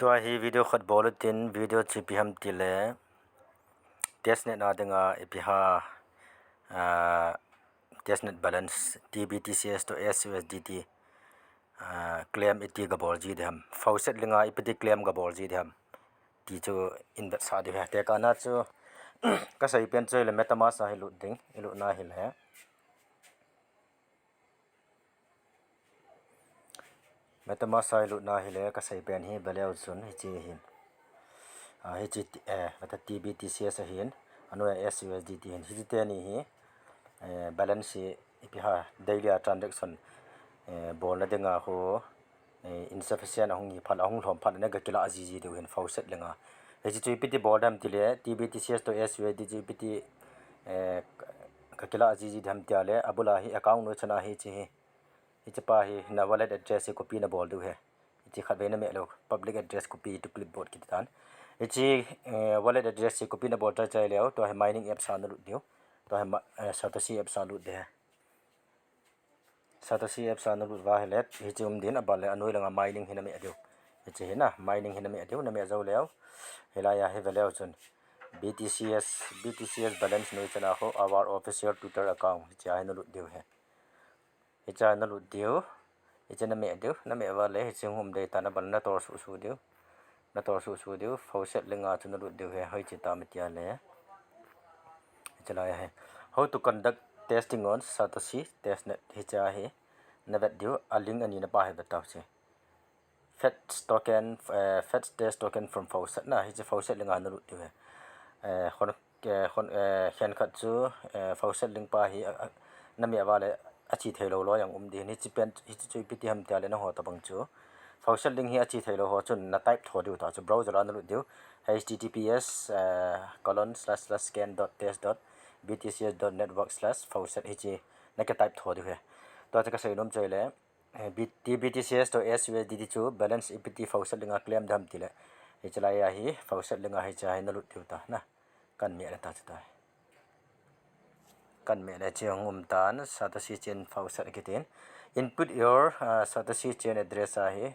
tua hi video khat bulletin video chipi ham tile testnet na denga ipiha testnet balance tbtcs to susdt claim iti ga bolji dem fauset linga ipiti claim ga bolji dem ti chu in that sa de te kana chu ka sai pen choi le metamask sa hilu ding ilu na hil he metamask sa hilu na hile ka sai pen hi baleu chun hi chi hin hi chi mata tbtcs hin anu susdt hin hi te ni hi balance ipiha daily transaction bol na denga ho insufficient ahung hi phal ahung hlom phat na ga kila aji de hin fauset lenga he chi piti bodam tile tbtcs to susdt piti ka kila aji dham tiale abula hi account no chana hi chi hi chapa hi na wallet address ko copy na bol du he chi khabe na me lo public address copy to clipboard ki tan chi wallet address ko copy na bol ta chai leo to mining app sa na lu dio to satoshi app sa lu de satoshi app sa na lu wa helet hi chum din abal anoi langa mining hina me dio chi hina mining hina me dio na me zo leo helaya he veleo chun btcs balance no chana ho our official twitter account cha na lu dio he cha na lu dio chana me dio na me wa le chung hum de ta na bal na tor su dio na tor su dio fauset lenga chuna lu dio he hoi chi ta me tia le chala he how to conduct testing on satoshi testnet hi cha he na vet dio a link ani na pa he betaw che fetch test token from fauset na hi che fauset lenga na lu dio he hen khat chu fauset link pa hi na me wa le achi thelo lo yang di ni chi pen hi chu piti ham tia le na ho ta bang chu fauset link hi achi thelo ho chun na type tho diu ta chu browser an lu diu https://scan.test.btcs.network/fauset hi chi na ka type tho diu he to cha ka sei nom choi le btcs to susdt chu balance ipti fauset linga claim dham tile hi chala ya hi fauset linga hi cha na lu diu ta na kan me la ta chu ta kan me la chiang tan satoshi chain fauset kitin input your satoshi chain address a hi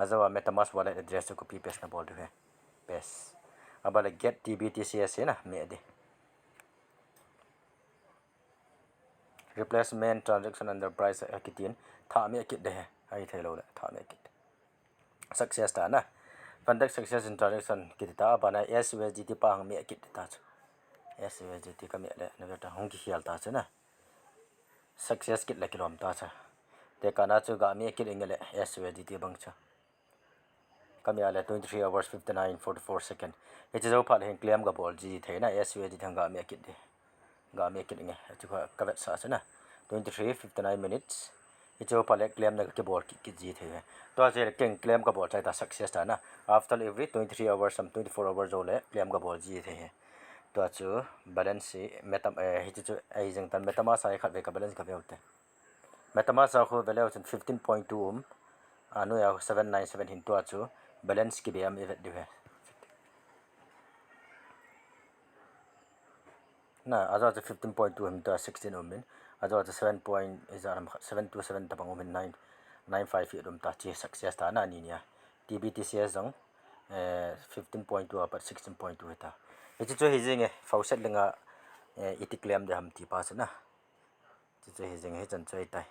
azawa metamask wallet address ko copy paste na bol du he paste abala get tbtcs na me de replacement transaction under price kitin tha me kit de ai thelo la tha me kit success ta na conduct success in transaction kitita bana susdt pa hang me kit ta susdt ka me le na ta hong ki hial ta cha na success kit la kilom ta cha te kana chu ga me kit ingale susdt bang cha kamya le 23 hours 59:44 second it is opal hen claim ga bol ji theina susdt thanga me kit de ga me kit nge chu ka vet sa cha na 23:59 minutes it is opal claim na ke bol ki ji the to je ken claim ga bol cha ta success ta na after every 23 hours some 24 hours ole claim ga bol ji the to chu balance metam hi chu ai jeng tan metamask sai khat ve ka balance ka ve hote metamask sa kho value 15.2 anu ya 797 hin to chu balance ki be am evet de na aza 15.2 him to 16 min aza 7.727 tapang min 995 dum ta chi success ta na ni nia tbtcs jang 15.2 apa 16.2 ta ichi cho hijing fauset lenga iti claim de ham ti pa na chi cho hijing he chan choi tai